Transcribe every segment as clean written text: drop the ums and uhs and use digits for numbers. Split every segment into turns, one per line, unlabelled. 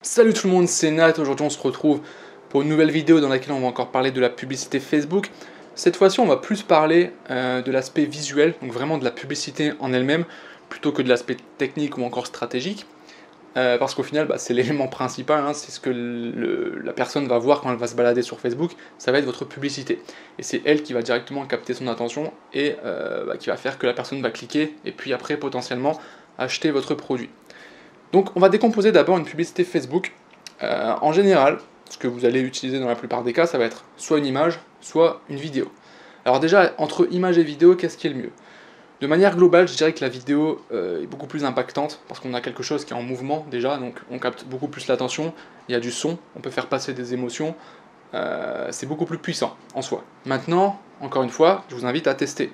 Salut tout le monde, c'est Nat. Aujourd'hui on se retrouve pour une nouvelle vidéo dans laquelle on va encore parler de la publicité Facebook. Cette fois-ci on va plus parler de l'aspect visuel, donc vraiment de la publicité en elle-même, plutôt que de l'aspect technique ou encore stratégique. Parce qu'au final c'est l'élément principal, hein, c'est ce que la personne va voir quand elle va se balader sur Facebook, ça va être votre publicité. Et c'est elle qui va directement capter son attention et qui va faire que la personne va cliquer et puis après potentiellement acheter votre produit. Donc on va décomposer d'abord une publicité Facebook. En général, ce que vous allez utiliser dans la plupart des cas, ça va être soit une image, soit une vidéo. Alors déjà, entre image et vidéo, qu'est-ce qui est le mieux? De manière globale, je dirais que la vidéo est beaucoup plus impactante, parce qu'on a quelque chose qui est en mouvement déjà, donc on capte beaucoup plus l'attention, il y a du son, on peut faire passer des émotions, c'est beaucoup plus puissant en soi. Maintenant, encore une fois, je vous invite à tester.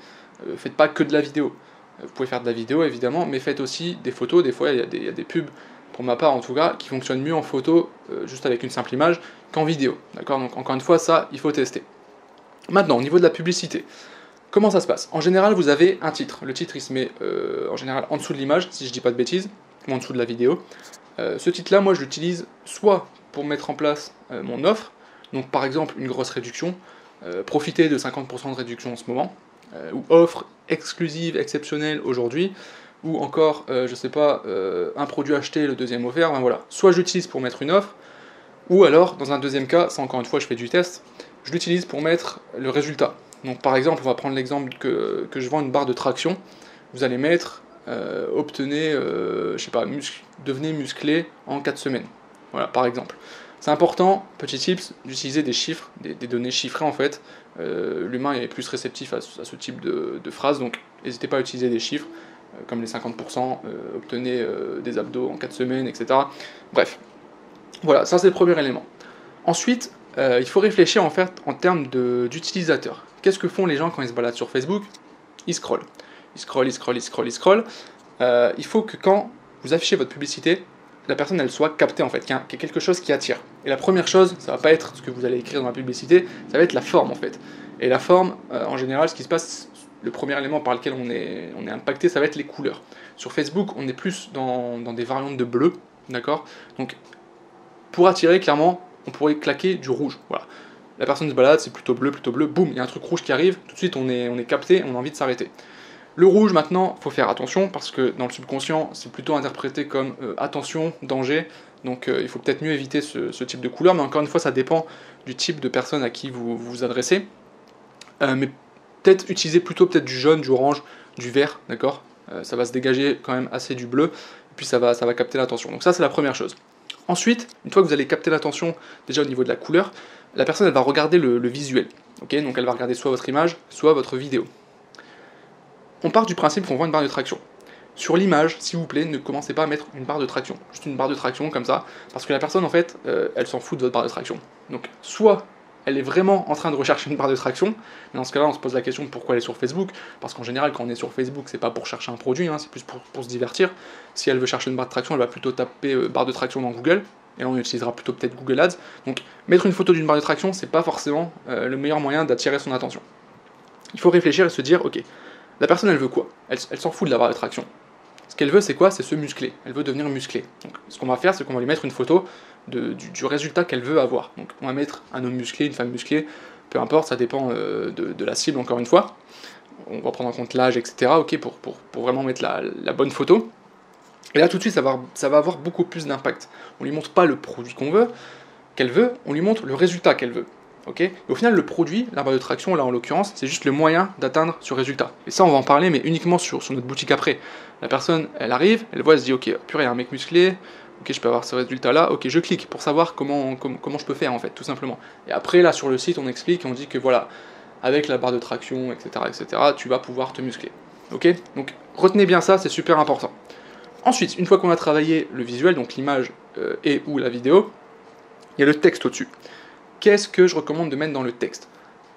Faites pas que de la vidéo. Vous pouvez faire de la vidéo évidemment, mais faites aussi des photos. Des fois, il y a des pubs, pour ma part en tout cas, qui fonctionnent mieux en photo, juste avec une simple image, qu'en vidéo. D'accord? Donc encore une fois, ça, il faut tester. Maintenant, au niveau de la publicité, comment ça se passe? En général, vous avez un titre. Le titre, il se met en général en dessous de l'image, si je dis pas de bêtises, ou en dessous de la vidéo. Ce titre-là, moi, je l'utilise soit pour mettre en place mon offre, donc par exemple une grosse réduction, profitez de 50% de réduction en ce moment, ou offre exclusive, exceptionnelle aujourd'hui, ou encore, je sais pas, un produit acheté, le deuxième offert, ben voilà. Soit j'utilise pour mettre une offre, ou alors, dans un deuxième cas, ça encore une fois je fais du test, je l'utilise pour mettre le résultat. Donc par exemple, on va prendre l'exemple que je vends une barre de traction, vous allez mettre, obtenez, je sais pas, devenez musclé en 4 semaines. Voilà, par exemple. C'est important, petit tips, d'utiliser des chiffres, des données chiffrées en fait. L'humain est plus réceptif à ce type de phrases, donc n'hésitez pas à utiliser des chiffres, comme les 50%, obtenez des abdos en 4 semaines, etc. Bref, voilà, ça c'est le premier élément. Ensuite, il faut réfléchir en fait en termes d'utilisateurs. Qu'est-ce que font les gens quand ils se baladent sur Facebook? Ils scrollent. Ils scrollent, ils scrollent, ils scrollent, ils scrollent. Il faut que quand vous affichez votre publicité, la personne elle soit captée en fait, qu'il y ait quelque chose qui attire. Et la première chose, ça va pas être ce que vous allez écrire dans la publicité, ça va être la forme en fait. Et la forme, en général, ce qui se passe, le premier élément par lequel on est impacté, ça va être les couleurs. Sur Facebook, on est plus dans des variantes de bleu, d'accord? Donc, pour attirer, clairement, on pourrait claquer du rouge, voilà. La personne se balade, c'est plutôt bleu, boum, il y a un truc rouge qui arrive, tout de suite on est capté, on a envie de s'arrêter. Le rouge, maintenant, faut faire attention, parce que dans le subconscient, c'est plutôt interprété comme attention, danger, donc il faut peut-être mieux éviter ce type de couleur, mais encore une fois, ça dépend du type de personne à qui vous vous adressez. Mais peut-être utiliser plutôt peut-être du jaune, du orange, du vert, d'accord? Ça va se dégager quand même assez du bleu, et puis ça va capter l'attention. Donc ça, c'est la première chose. Ensuite, une fois que vous allez capter l'attention, déjà au niveau de la couleur, la personne elle va regarder le visuel. Okay, donc elle va regarder soit votre image, soit votre vidéo. On part du principe qu'on voit une barre de traction. Sur l'image, s'il vous plaît, ne commencez pas à mettre une barre de traction. Juste une barre de traction comme ça, parce que la personne en fait, elle s'en fout de votre barre de traction. Donc soit elle est vraiment en train de rechercher une barre de traction, mais dans ce cas-là on se pose la question de pourquoi elle est sur Facebook, parce qu'en général quand on est sur Facebook c'est pas pour chercher un produit, hein, c'est plus pour se divertir. Si elle veut chercher une barre de traction, elle va plutôt taper barre de traction dans Google, et là on utilisera plutôt peut-être Google Ads. Donc mettre une photo d'une barre de traction c'est pas forcément le meilleur moyen d'attirer son attention. Il faut réfléchir et se dire, ok, la personne elle veut quoi? Elle s'en fout de la barre de traction. Ce qu'elle veut c'est quoi? C'est se muscler, elle veut devenir musclée. Donc ce qu'on va faire c'est qu'on va lui mettre une photo du résultat qu'elle veut avoir. Donc on va mettre un homme musclé, une femme musclée, peu importe, ça dépend de la cible encore une fois. On va prendre en compte l'âge, etc. Ok, pour vraiment mettre la bonne photo. Et là tout de suite ça va avoir beaucoup plus d'impact. On lui montre pas le produit qu'elle veut, on lui montre le résultat qu'elle veut. Okay, et au final, le produit, la barre de traction, là en l'occurrence, c'est juste le moyen d'atteindre ce résultat. Et ça, on va en parler, mais uniquement sur notre boutique après. La personne, elle arrive, elle voit, elle se dit, ok, purée, il y a un mec musclé, ok, je peux avoir ce résultat-là, ok, je clique pour savoir comment je peux faire, en fait, tout simplement. Et après, là, sur le site, on explique, on dit que voilà, avec la barre de traction, etc., tu vas pouvoir te muscler. Ok, donc retenez bien ça, c'est super important. Ensuite, une fois qu'on a travaillé le visuel, donc l'image et ou la vidéo, il y a le texte au-dessus. Qu'est-ce que je recommande de mettre dans le texte?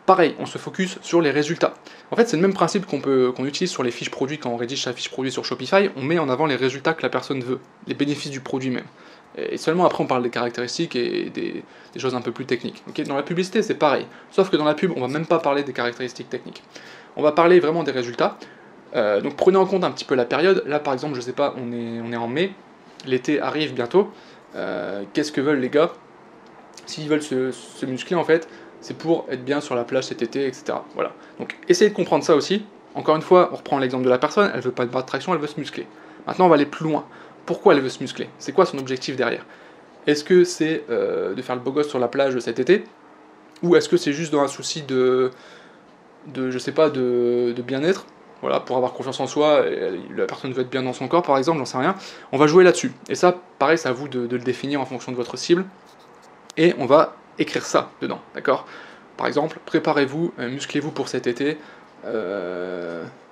Pareil, on se focus sur les résultats. En fait, c'est le même principe qu'on utilise sur les fiches produits quand on rédige sa fiche produit sur Shopify, on met en avant les résultats que la personne veut, les bénéfices du produit même. Et seulement après, on parle des caractéristiques et des choses un peu plus techniques. Okay, dans la publicité, c'est pareil. Sauf que dans la pub, on va même pas parler des caractéristiques techniques. On va parler vraiment des résultats. Donc prenez en compte un petit peu la période. Là, par exemple, je sais pas, on est en mai, l'été arrive bientôt. Qu'est-ce que veulent les gars? S'ils veulent se muscler, en fait, c'est pour être bien sur la plage cet été, etc. Voilà. Donc essayez de comprendre ça aussi. Encore une fois, on reprend l'exemple de la personne, elle veut pas de barre de traction, elle veut se muscler. Maintenant, on va aller plus loin. Pourquoi elle veut se muscler? C'est quoi son objectif derrière? Est-ce que c'est de faire le beau gosse sur la plage cet été? Ou est-ce que c'est juste dans un souci je sais pas, de bien-être? Voilà, pour avoir confiance en soi, la personne veut être bien dans son corps, par exemple, j'en sais rien. On va jouer là-dessus. Et ça, pareil, c'est à vous de le définir en fonction de votre cible. Et on va écrire ça dedans, d'accord? Par exemple, préparez-vous, musclez-vous pour cet été.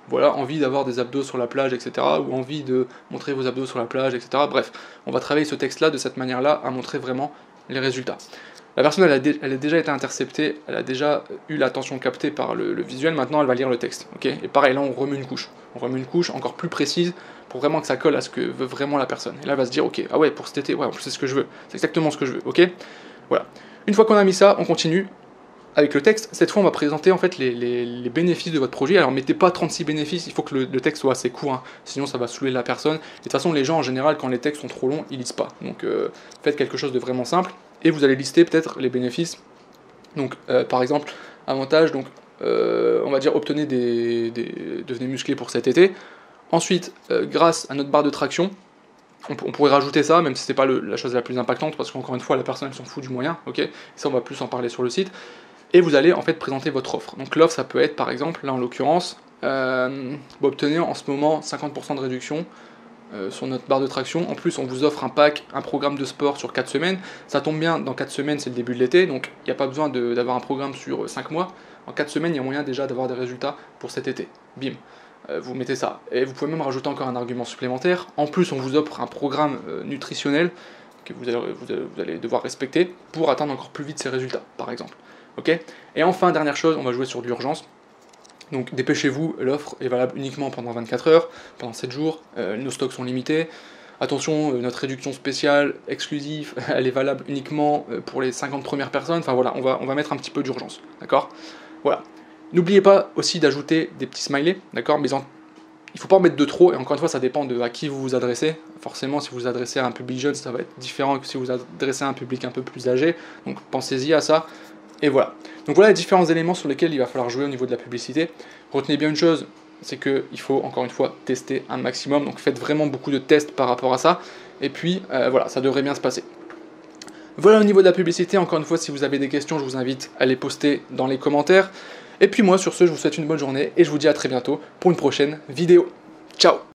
Voilà, envie d'avoir des abdos sur la plage, etc. Ou envie de montrer vos abdos sur la plage, etc. Bref, on va travailler ce texte-là de cette manière-là à montrer vraiment les résultats. La personne, elle a déjà été interceptée, elle a déjà eu l'attention captée par le visuel, maintenant elle va lire le texte. Okay, et pareil, là on remet une couche. On remet une couche encore plus précise pour vraiment que ça colle à ce que veut vraiment la personne. Et là elle va se dire, ok, ah ouais, pour cet été, ouais, en plus c'est ce que je veux. C'est exactement ce que je veux, ok? Voilà. Une fois qu'on a mis ça, on continue avec le texte. Cette fois, on va présenter en fait les bénéfices de votre projet. Alors, mettez pas 36 bénéfices, il faut que le texte soit assez court, hein. Sinon ça va saouler la personne. Et de toute façon, les gens en général, quand les textes sont trop longs, ils lisent pas. Donc, faites quelque chose de vraiment simple et vous allez lister peut-être les bénéfices. Donc, par exemple, avantage, donc, on va dire obtenez devenez musclé pour cet été. Ensuite, grâce à notre barre de traction, on pourrait rajouter ça, même si c'est pas la chose la plus impactante, parce qu'encore une fois, la personne elle s'en fout du moyen, ok? Et ça, on va plus en parler sur le site. Et vous allez en fait présenter votre offre. Donc l'offre, ça peut être par exemple, là en l'occurrence, vous obtenez en ce moment 50% de réduction sur notre barre de traction. En plus, on vous offre un pack, un programme de sport sur 4 semaines. Ça tombe bien, dans 4 semaines, c'est le début de l'été, donc il n'y a pas besoin d'avoir un programme sur 5 mois. En 4 semaines, il y a moyen déjà d'avoir des résultats pour cet été. Bim. Vous mettez ça. Et vous pouvez même rajouter encore un argument supplémentaire. En plus, on vous offre un programme nutritionnel que vous allez devoir respecter pour atteindre encore plus vite ces résultats, par exemple. Okay, et enfin, dernière chose, on va jouer sur l'urgence. Donc dépêchez-vous, l'offre est valable uniquement pendant 24 heures, pendant 7 jours, nos stocks sont limités. Attention, notre réduction spéciale, exclusive, elle est valable uniquement pour les 50 premières personnes. Enfin voilà, on va mettre un petit peu d'urgence, d'accord? Voilà. N'oubliez pas aussi d'ajouter des petits smileys, d'accord? Mais il ne faut pas en mettre de trop, et encore une fois, ça dépend de à qui vous vous adressez. Forcément, si vous vous adressez à un public jeune, ça va être différent que si vous vous adressez à un public un peu plus âgé. Donc pensez-y à ça. Et voilà. Donc voilà les différents éléments sur lesquels il va falloir jouer au niveau de la publicité. Retenez bien une chose, c'est qu'il faut encore une fois tester un maximum. Donc faites vraiment beaucoup de tests par rapport à ça. Et puis voilà, ça devrait bien se passer. Voilà au niveau de la publicité. Encore une fois, si vous avez des questions, je vous invite à les poster dans les commentaires. Et puis moi, sur ce, je vous souhaite une bonne journée et je vous dis à très bientôt pour une prochaine vidéo. Ciao!